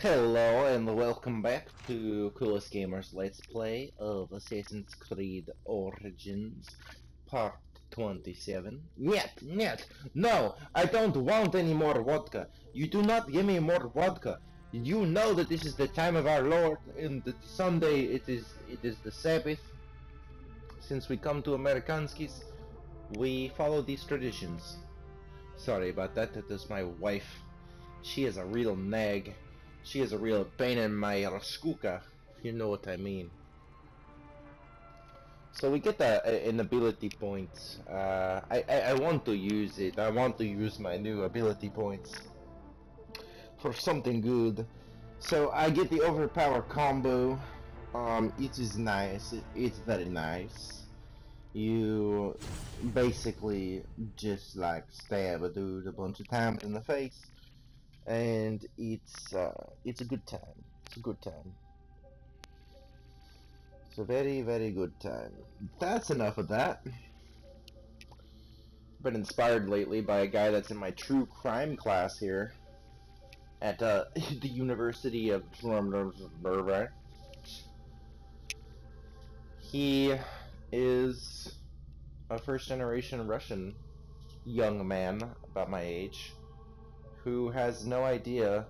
Hello and welcome back to Coolest Gamers Let's Play of Assassin's Creed Origins Part 27. Niet! No! I don't want any more vodka! You do not give me more vodka! You know that this is the time of our Lord, and that Sunday it is the Sabbath. Since we come to Amerikanskis, we follow these traditions. Sorry about that, that is my wife. She is a real nag. She is a real pain in my raskuka, if you know what I mean. So we get an ability point. I want to use it. I want to use my new ability points for something good. So I get the overpower combo. It is nice. It's very nice. You basically just like stab a dude a bunch of times in the face. And it's a good time. It's a good time. It's a very, very good time. That's enough of that. Been inspired lately by a guy that's in my true crime class here at the University of Drummer. He is a first-generation Russian young man about my age who has no idea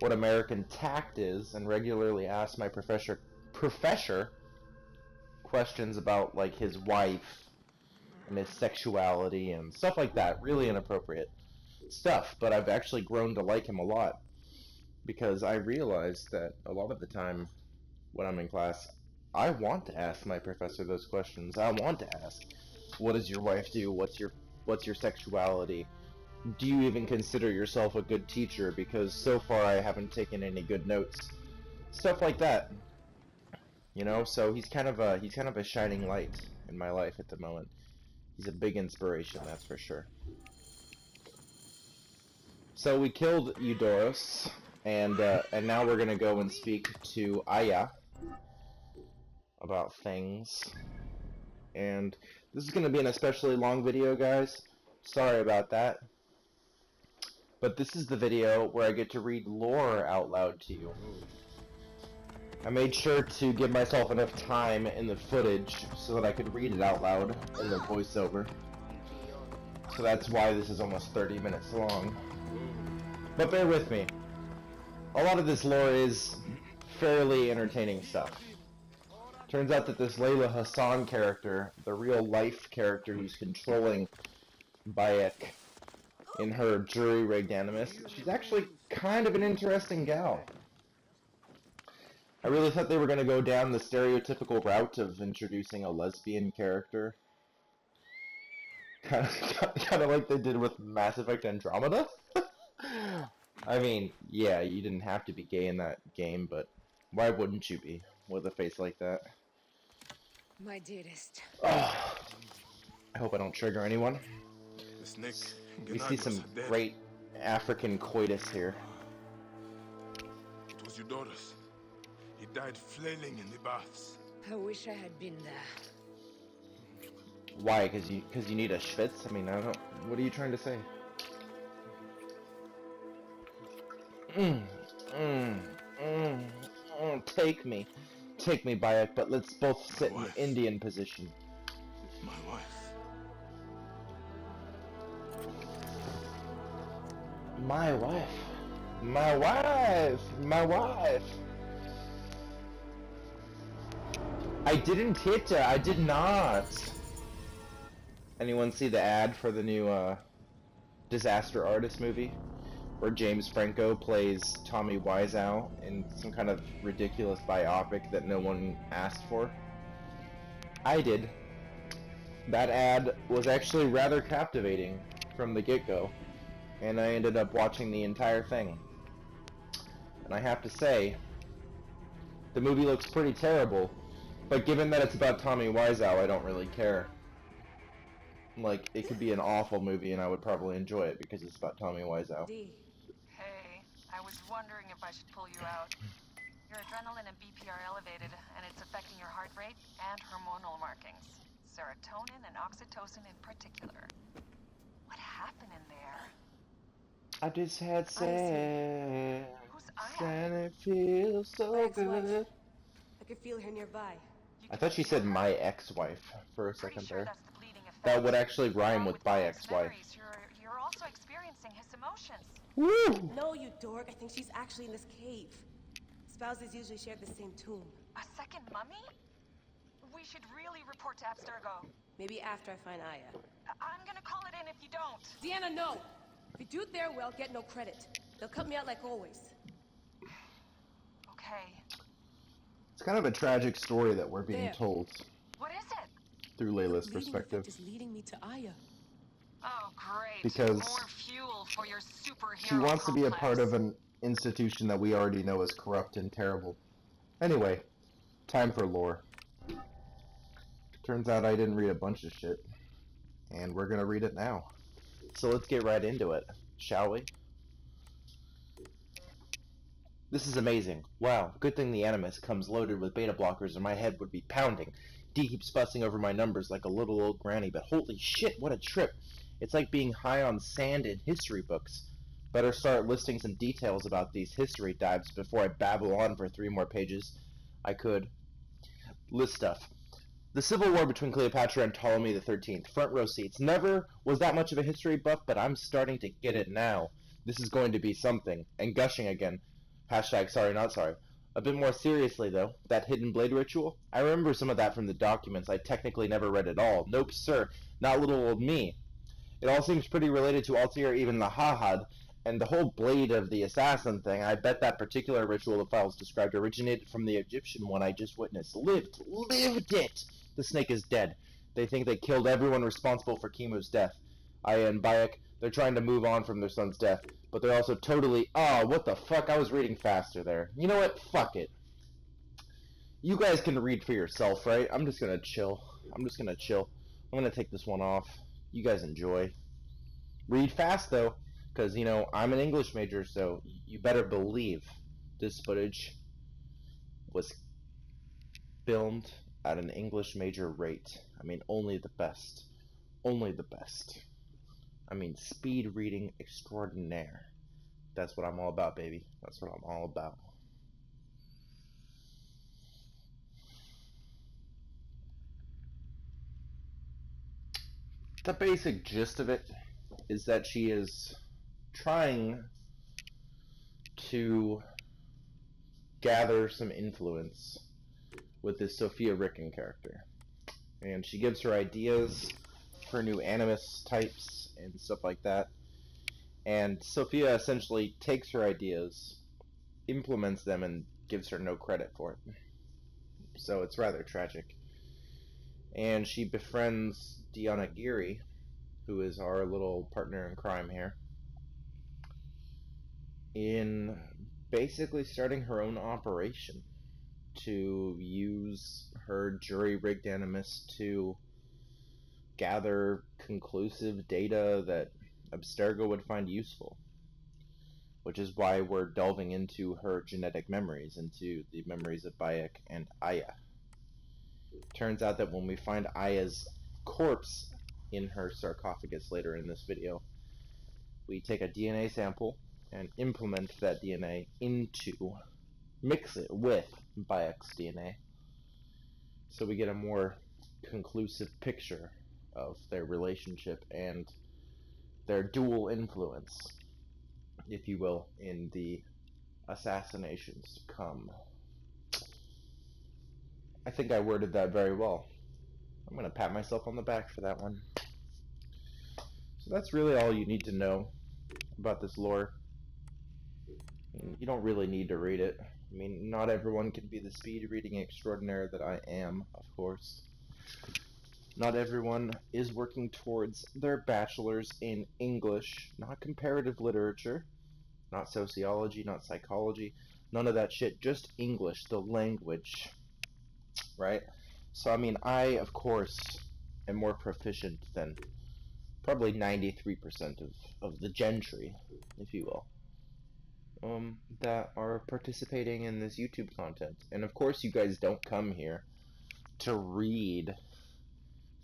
what American tact is and regularly asks my professor questions about like his wife and his sexuality and stuff like that. Really inappropriate stuff, but I've actually grown to like him a lot because I realized that a lot of the time when I'm in class, I want to ask my professor those questions. I want to ask, what does your wife do? What's your sexuality? Do you even consider yourself a good teacher? Because so far I haven't taken any good notes. Stuff like that. You know, so he's kind of a shining light in my life at the moment. He's a big inspiration, that's for sure. So we killed Eudoros, and now we're gonna go and speak to Aya about things. And this is gonna be an especially long video, guys. Sorry about that. But this is the video where I get to read lore out loud to you. I made sure to give myself enough time in the footage so that I could read it out loud in the voiceover. So that's why this is almost 30 minutes long. But bear with me. A lot of this lore is fairly entertaining stuff. Turns out that this Layla Hassan character, the real life character who's controlling Bayek in her jury-rigged animus, she's actually kind of an interesting gal. I really thought they were going to go down the stereotypical route of introducing a lesbian character. Kind of like they did with Mass Effect Andromeda. I mean, yeah, you didn't have to be gay in that game, but why wouldn't you be with a face like that? My dearest. Oh, I hope I don't trigger anyone. We see some great African coitus here. It was Eudoros. He died flailing in the baths. I wish I had been there. Why? Because you need a schwitz? I mean, I don't. What are you trying to say? Take me, Bayek. But let's both sit in Indian position. My wife. My wife. My wife. My wife. I didn't hit her. I did not. Anyone see the ad for the new Disaster Artist movie? Where James Franco plays Tommy Wiseau in some kind of ridiculous biopic that no one asked for? I did. That ad was actually rather captivating from the get-go, and I ended up watching the entire thing. And I have to say, the movie looks pretty terrible. But given that it's about Tommy Wiseau, I don't really care. Like, it could be an awful movie and I would probably enjoy it because it's about Tommy Wiseau. Hey, I was wondering if I should pull you out. Your adrenaline and BP are elevated, and it's affecting your heart rate and hormonal markings. Serotonin and oxytocin in particular. What happened in there? I just had sex. Who's Aya? Feels so My ex-wife. good. I could feel her nearby. You I can thought she feel said her? my ex-wife for a Pretty second sure there. that's the bleeding effect. That would actually rhyme Along with by Bayek's ex-wife. memories, you're also experiencing his emotions. Woo! No, you dork. I think she's actually in this cave. Spouses usually share the same tomb. A second mummy? We should really report to Abstergo. Maybe after I find Aya. I'm gonna call it in if you don't. Deanna, no! If you do it their way, I'll get no credit. They'll cut me out like always. Okay. It's kind of a tragic story that we're being There. told What is it? through The Layla's bleeding perspective. effect is leading me to Aya. Oh, great. Because more fuel for your superhero she wants to be a part of complex. an institution that we already know is corrupt and terrible. Anyway, time for lore. Turns out I didn't read a bunch of shit, and we're gonna read it now. So let's get right into it, shall we? This is amazing. Wow, good thing the Animus comes loaded with beta blockers or my head would be pounding. D keeps fussing over my numbers like a little old granny, but holy shit, what a trip. It's like being high on sand in history books. Better start listing some details about these history dives before I babble on for 3 more pages. I could. List stuff. The civil war between Cleopatra and Ptolemy the 13th. Front row seats. Never was that much of a history buff, but I'm starting to get it now. This is going to be something. And gushing again. Hashtag sorry not sorry. A bit more seriously though, that hidden blade ritual? I remember some of that from the documents I technically never read at all. Nope sir, not little old me. It all seems pretty related to Altair, even the Hahad, and the whole blade of the assassin thing. I bet that particular ritual the files described originated from the Egyptian one I just witnessed. Lived it! The snake is dead. They think they killed everyone responsible for Kimu's death. Aya and Bayek, they're trying to move on from their son's death, but they're also totally... Oh, what the fuck? I was reading faster there. You know what? Fuck it. You guys can read for yourself, right? I'm just gonna chill. I'm gonna take this one off. You guys enjoy. Read fast, though, because, you know, I'm an English major, so you better believe this footage was filmed at an English major rate. I mean, only the best. Only the best. I mean, speed reading extraordinaire. That's what I'm all about, baby. That's what I'm all about. The basic gist of it is that she is trying to gather some influence with this Sophia Ricken character. And she gives her ideas for new Animus types and stuff like that. And Sophia essentially takes her ideas, implements them, and gives her no credit for it. So it's rather tragic. And she befriends Diana Geary, who is our little partner in crime here, in basically starting her own operation to use her jury-rigged Animus to gather conclusive data that Abstergo would find useful. Which is why we're delving into her genetic memories, into the memories of Bayek and Aya. Turns out that when we find Aya's corpse in her sarcophagus later in this video, we take a DNA sample and implement that DNA mix it with Bayek's DNA, so we get a more conclusive picture of their relationship and their dual influence, if you will, in the assassinations come. I think I worded that very well. I'm going to pat myself on the back for that one. So that's really all you need to know about this lore. You don't really need to read it. I mean, not everyone can be the speed reading extraordinaire that I am, of course. Not everyone is working towards their bachelor's in English, not comparative literature, not sociology, not psychology, none of that shit, just English, the language, right? So, I mean, I, of course, am more proficient than probably 93% of the gentry, if you will, that are participating in this YouTube content. And of course, you guys don't come here to read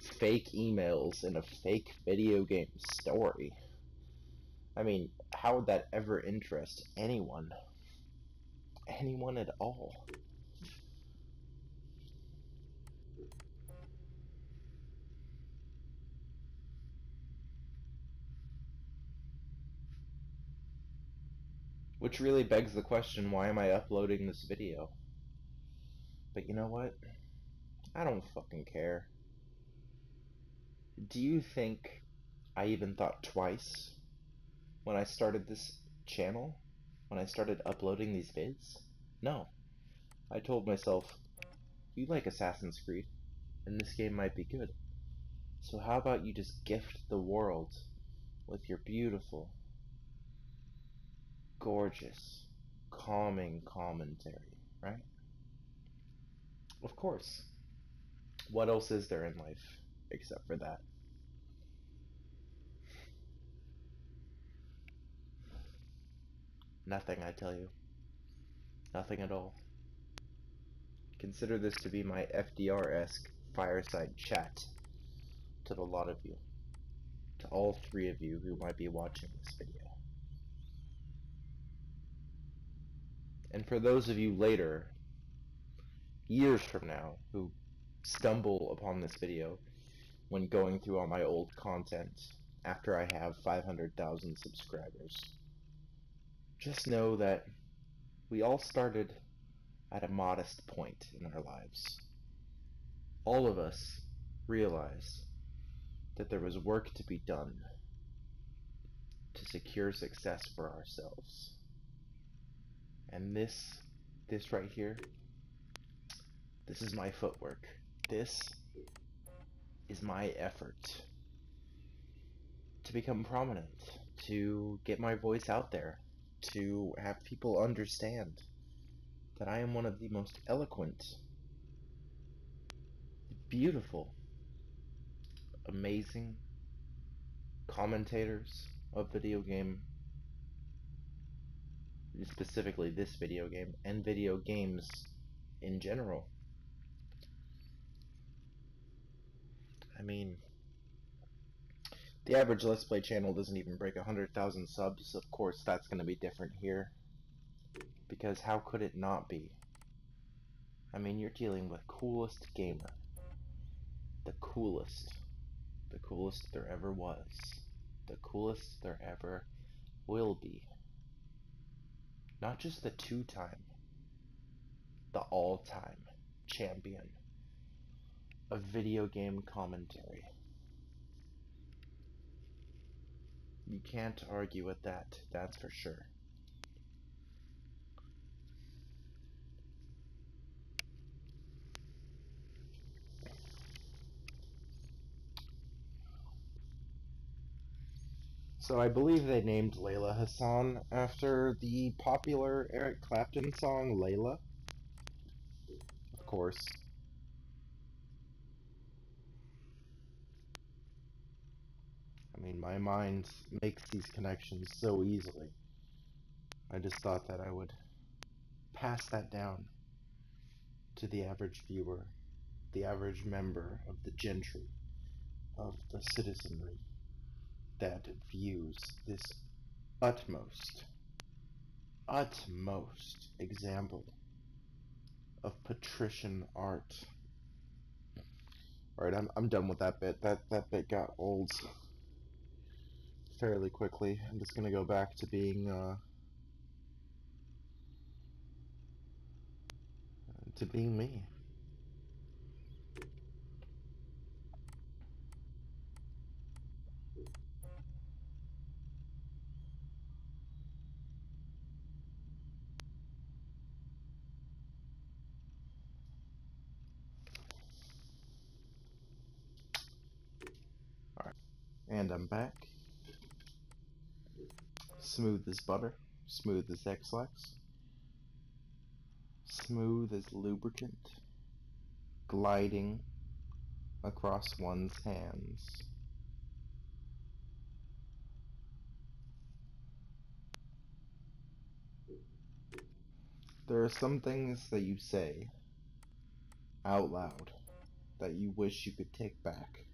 fake emails in a fake video game story. I mean, how would that ever interest anyone? anyone at all. Which really begs the question, why am I uploading this video? But you know what? I don't fucking care. Do you think I even thought twice when I started this channel? When I started uploading these vids? No. I told myself, you like Assassin's Creed, and this game might be good. So how about you just gift the world with your beautiful, gorgeous, calming commentary, right? Of course. What else is there in life except for that? Nothing, I tell you. Nothing at all. Consider this to be my FDR-esque fireside chat to the lot of you. To all three of you who might be watching this video. And for those of you later, years from now, who stumble upon this video when going through all my old content after I have 500,000 subscribers, just know that we all started at a modest point in our lives. All of us realized that there was work to be done to secure success for ourselves. And this right here, this is my footwork. This is my effort to become prominent, to get my voice out there, to have people understand that I am one of the most eloquent, beautiful, amazing commentators of video game, specifically this video game, and video games in general. I mean, the average Let's Play channel doesn't even break 100,000 subs. Of course, that's going to be different here. Because how could it not be? I mean, you're dealing with coolest gamer. The coolest. The coolest there ever was. The coolest there ever will be. Not just the two-time. The all-time champion of video game commentary. You can't argue with that, that's for sure. So I believe they named Layla Hassan after the popular Eric Clapton song Layla. Of course. I mean, my mind makes these connections so easily. I just thought that I would pass that down to the average viewer, the average member of the gentry, of the citizenry that views this utmost example of patrician art. Alright, I'm done with that bit. That bit got old fairly quickly. I'm just gonna go back to being me. Alright, and I'm back. Smooth as butter, smooth as X-Lax, smooth as lubricant, gliding across one's hands. There are some things that you say out loud that you wish you could take back,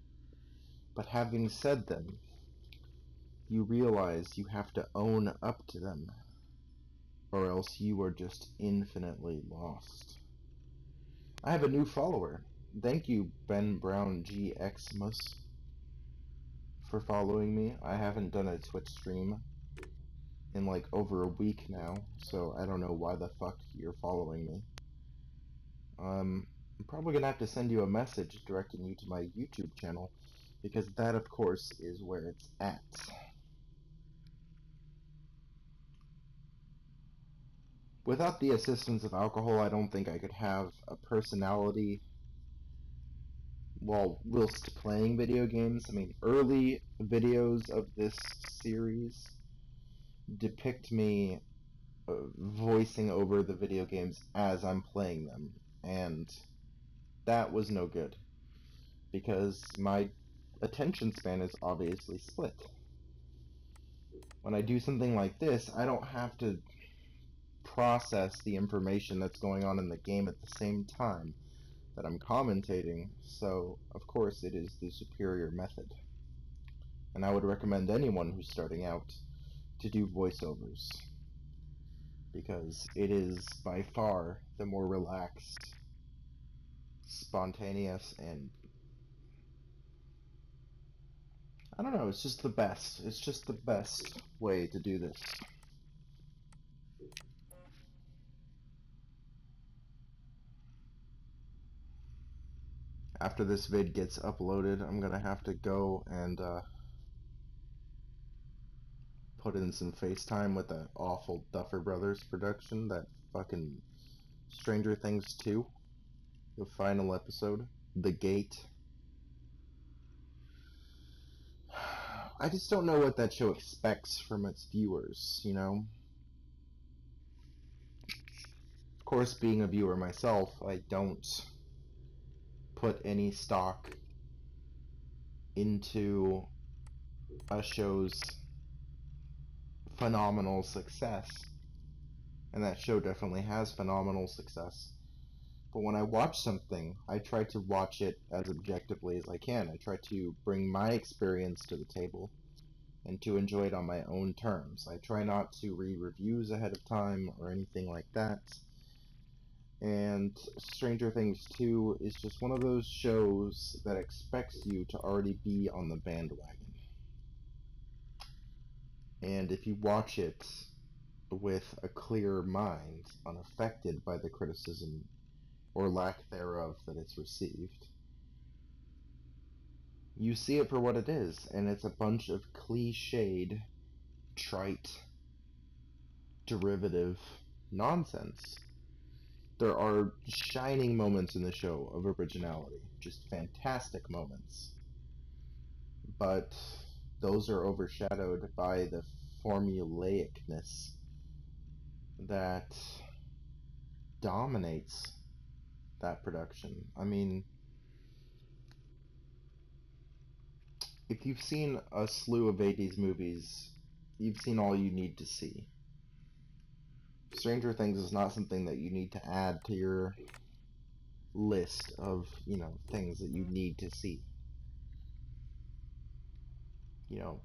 but having said them, you realize you have to own up to them or else you are just infinitely lost. I have a new follower. Thank you, Ben Brown GXmus, for following me. I haven't done a Twitch stream in like over a week now, so I don't know why the fuck you're following me. I'm probably gonna have to send you a message directing you to my YouTube channel, because that, of course, is where it's at. Without the assistance of alcohol, I don't think I could have a personality whilst playing video games. I mean, early videos of this series depict me voicing over the video games as I'm playing them, and that was no good, because my attention span is obviously split. When I do something like this, I don't have to process the information that's going on in the game at the same time that I'm commentating, so of course it is the superior method. And I would recommend anyone who's starting out to do voiceovers, because it is by far the more relaxed, spontaneous, and I don't know, it's just the best. It's just the best way to do this. After this vid gets uploaded, I'm gonna have to go and put in some FaceTime with that awful Duffer Brothers production, that fucking Stranger Things 2, the final episode, The Gate. I just don't know what that show expects from its viewers, you know? Of course, being a viewer myself, I don't put any stock into a show's phenomenal success, and that show definitely has phenomenal success. But when I watch something, I try to watch it as objectively as I can. I try to bring my experience to the table and to enjoy it on my own terms. I try not to read reviews ahead of time or anything like that. And Stranger Things 2 is just one of those shows that expects you to already be on the bandwagon. And if you watch it with a clear mind, unaffected by the criticism or lack thereof that it's received, you see it for what it is, and it's a bunch of cliched, trite, derivative nonsense. There are shining moments in the show of originality, just fantastic moments. But those are overshadowed by the formulaicness that dominates that production. I mean, if you've seen a slew of 80s movies, you've seen all you need to see. Stranger Things is not something that you need to add to your list of, you know, things that you need to see. You know,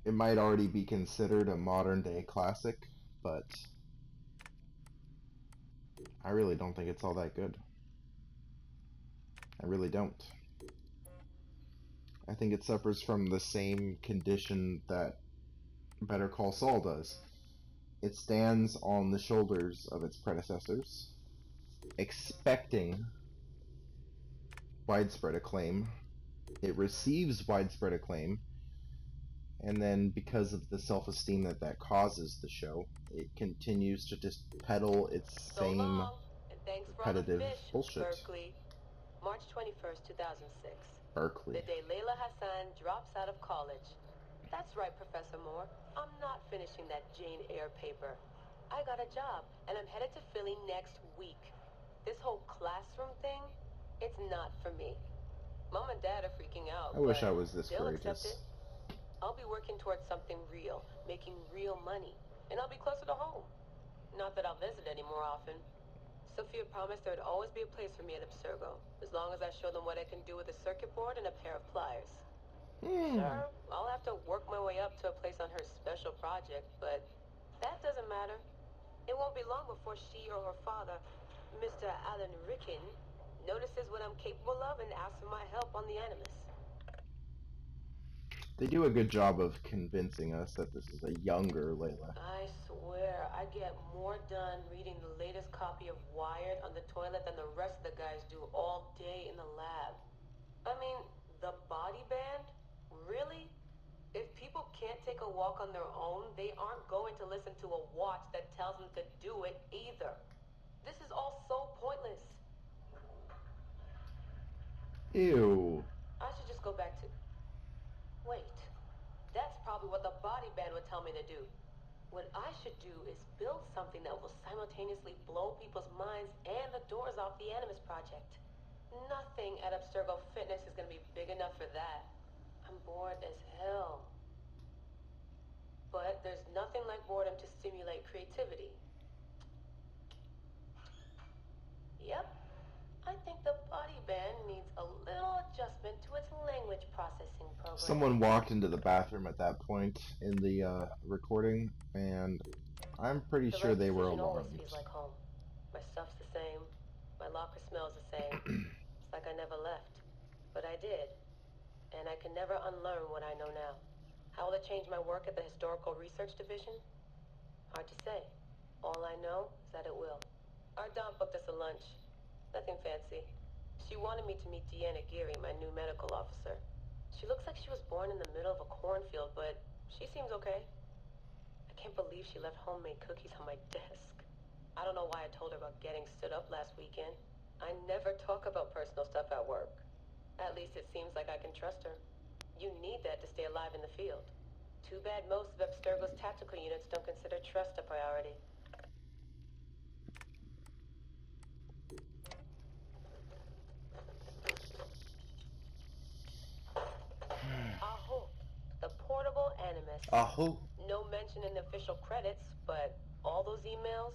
it might already be considered a modern day classic, but I really don't think it's all that good. I really don't. I think it suffers from the same condition that Better Call Saul does. It stands on the shoulders of its predecessors, expecting widespread acclaim. It receives widespread acclaim, and then because of the self-esteem that that causes the show, it continues to just peddle its same long, and thanks for all the repetitive fish, bullshit. Berkeley. March 21st, 2006. Berkeley. The day Layla Hassan drops out of college. That's right, Professor Moore. I'm not finishing that Jane Eyre paper. I got a job, and I'm headed to Philly next week. This whole classroom thing, it's not for me. Mom and Dad are freaking out, I wish but I was this they'll accept courageous. it. I'll be working towards something real, making real money, and I'll be closer to home. Not that I'll visit any more often. Sophia promised there would always be a place for me at Abstergo, as long as I show them what I can do with a circuit board and a pair of pliers. Sure, I'll have to work my way up to a place on her special project, but that doesn't matter. It won't be long before she or her father, Mr. Alan Ricken, notices what I'm capable of and asks for my help on the Animus. They do a good job of convincing us that this is a younger Layla. I swear, I get more done reading the latest copy of Wired on the toilet than the rest of the guys do all day in the lab. I mean, the body band? Really? If people can't take a walk on their own, they aren't going to listen to a watch that tells them to do it either. This is all so pointless. Ew. I should just go back to... Wait. That's probably what the body band would tell me to do. What I should do is build something that will simultaneously blow people's minds and the doors off the Animus Project. Nothing at Abstergo Fitness is going to be big enough for that. I'm bored as hell. But there's nothing like boredom to stimulate creativity. Yep. I think the body band needs a little adjustment to its language processing program. Someone walked into the bathroom at that point in the recording, and I'm pretty The sure right they were decision always alarmed. feels like home. My stuff's the same. My locker smells the same. It's like I never left. But I did. And I can never unlearn what I know now. How will it change my work at the Historical Research Division? Hard to say. All I know is that it will. Our Dom booked us a lunch. Nothing fancy. She wanted me to meet Deanna Geary, my new medical officer. She looks like she was born in the middle of a cornfield, but she seems okay. I can't believe she left homemade cookies on my desk. I don't know why I told her about getting stood up last weekend. I never talk about personal stuff at work. At least it seems like I can trust her. You need that to stay alive in the field. Too bad most of Abstergo's tactical units don't consider trust a priority. Aho, the portable Animus. Aho. No mention in the official credits, but all those emails,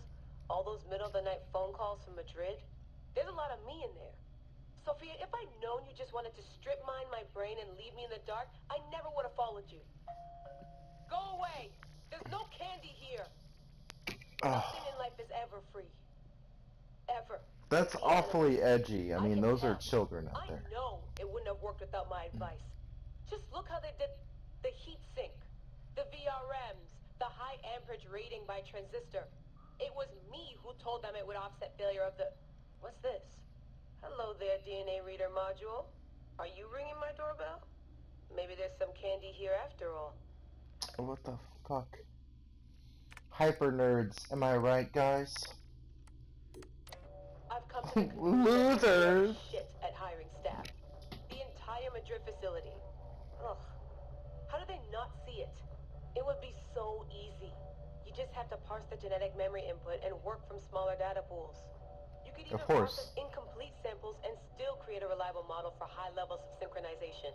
all those middle-of-the-night phone calls from Madrid, there's a lot of me in there. Sophia, if I'd known you just wanted to strip mine my brain and leave me in the dark, I never would have followed you. Go away! There's no candy here! Nothing in life is ever free. Ever. That's The awfully Animus. edgy. I I mean, can those are tell. children out I there. know it wouldn't have worked without my advice. Just look how they did the heat sink, the VRMs, the high amperage rating by transistor. It was me who told them it would offset failure of the... What's this? Hello there, DNA reader module. Are you ringing my doorbell? Maybe there's some candy here after all. What the fuck? Hyper nerds, am I right, guys? I've come to the conclusion that they are Losers! shit at hiring staff. The entire Madrid facility. Ugh. How do they not see it? It would be so easy. You just have to parse the genetic memory input and work from smaller data pools. You could Of even course. process incomplete samples and still create a reliable model for high levels of synchronization.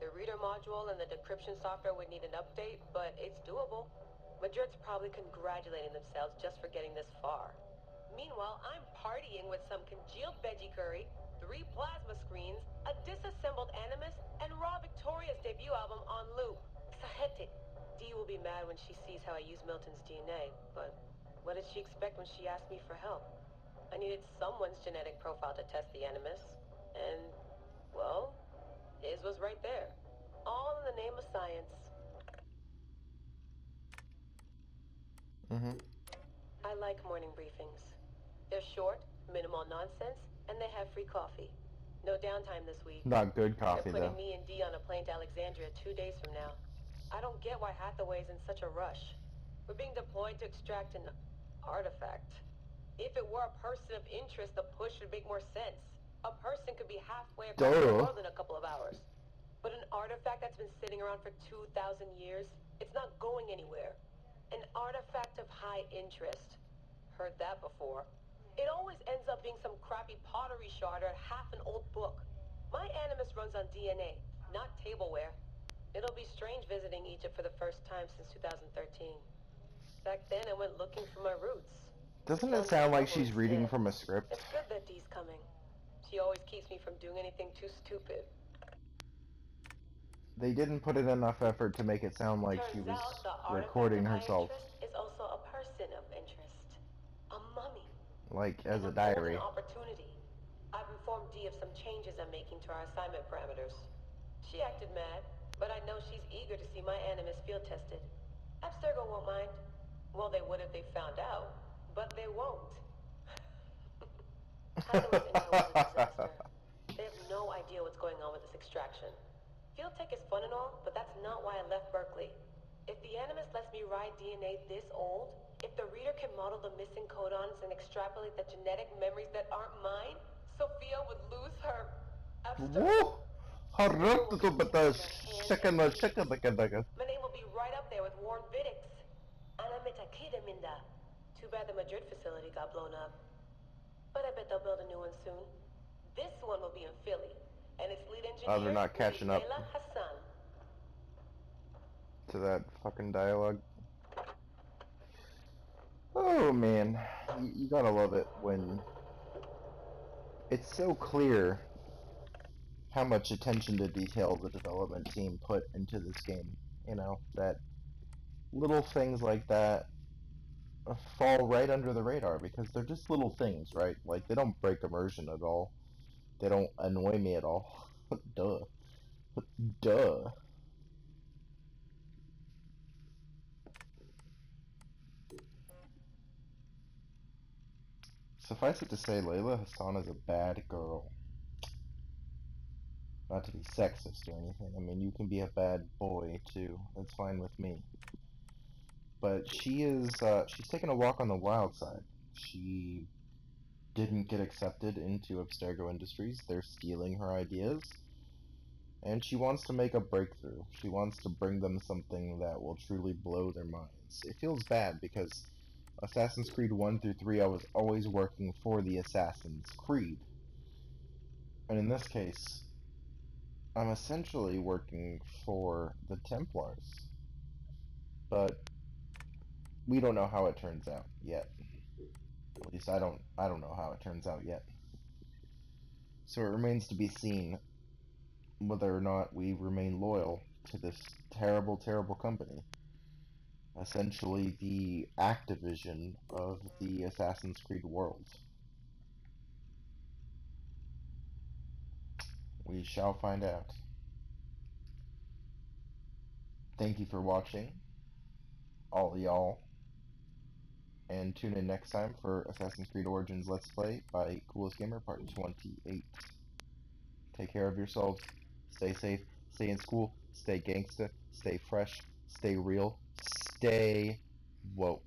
The reader module and the decryption software would need an update, but it's doable. Madrid's probably congratulating themselves just for getting this far. Meanwhile, I'm partying with some congealed veggie curry, 3 plasma screens, a disassembled Animus, and Raw Victoria's debut album on loop. Exagete. Dee will be mad when she sees how I use Milton's DNA, but what did she expect when she asked me for help? I needed someone's genetic profile to test the Animus, and, well, his was right there. All in the name of science. Mm-hmm. I like morning briefings. They're short, minimal nonsense, and they have free coffee. No downtime this week. Not good coffee, They're putting though. me and Dee on a plane to Alexandria 2 days from now. I don't get why Hathaway's in such a rush. We're being deployed to extract an artifact. If it were a person of interest, the push would make more sense. A person could be halfway across the Duh. world in a couple of hours. But an artifact that's been sitting around for 2,000 years, it's not going anywhere. An artifact of high interest. Heard that before. It always ends up being some crappy pottery shard or half an old book. My Animus runs on DNA, not tableware. It'll be strange visiting Egypt for the first time since 2013. Back then, I went looking for my roots. Doesn't it Found sound my like trouble she's reading instead. from a script? It's good that Dee's coming. She always keeps me from doing anything too stupid. They didn't put in enough effort to make it sound like she Turns was out the artifact recording of high herself. interest is also a person of interest. like as a It's a golden diary. opportunity. I've informed Dee of some changes I'm making to our assignment parameters. She acted mad, but I know she's eager to see my animus field tested. Abstergo won't mind. Well, they would if they found out, but they won't. Highland's intel was a disaster. They have no idea what's going on with this extraction. Field tech is fun and all, but that's not why I left Berkeley. If the Animus lets me ride DNA this old, if the reader can model the missing codons and extrapolate the genetic memories that aren't mine, Sophia would lose her Abstergo. Woo! My name will be right up there with Warren Vidick's. Anamitakidaminda. Too bad the Madrid facility got blown up. But I bet they'll build a new one soon. This one will be in Philly, and its lead engineer Oh, they're not will be catching up Layla Hassan. to that fucking dialogue. Oh man, you gotta love it when it's so clear how much attention to detail the development team put into this game. You know, that little things like that fall right under the radar because they're just little things, right? Like, they don't break immersion at all. They don't annoy me at all. Duh. Duh. Suffice it to say, Layla Hassan is a bad girl. Not to be sexist or anything. I mean, you can be a bad boy, too. That's fine with me. But she's taking a walk on the wild side. She didn't get accepted into Abstergo Industries. They're stealing her ideas. And she wants to make a breakthrough. She wants to bring them something that will truly blow their minds. It feels bad because Assassin's Creed 1 through 3, I was always working for the Assassin's Creed. And in this case, I'm essentially working for the Templars. But we don't know how it turns out yet. At least I don't know how it turns out yet. So it remains to be seen whether or not we remain loyal to this terrible, terrible company. Essentially the Activision of the Assassin's Creed world. We shall find out. Thank you for watching, all y'all, and tune in next time for Assassin's Creed Origins Let's Play by Coolest Gamer Part 28. Take care of yourselves, stay safe, stay in school, stay gangsta, stay fresh, stay real, stay woke.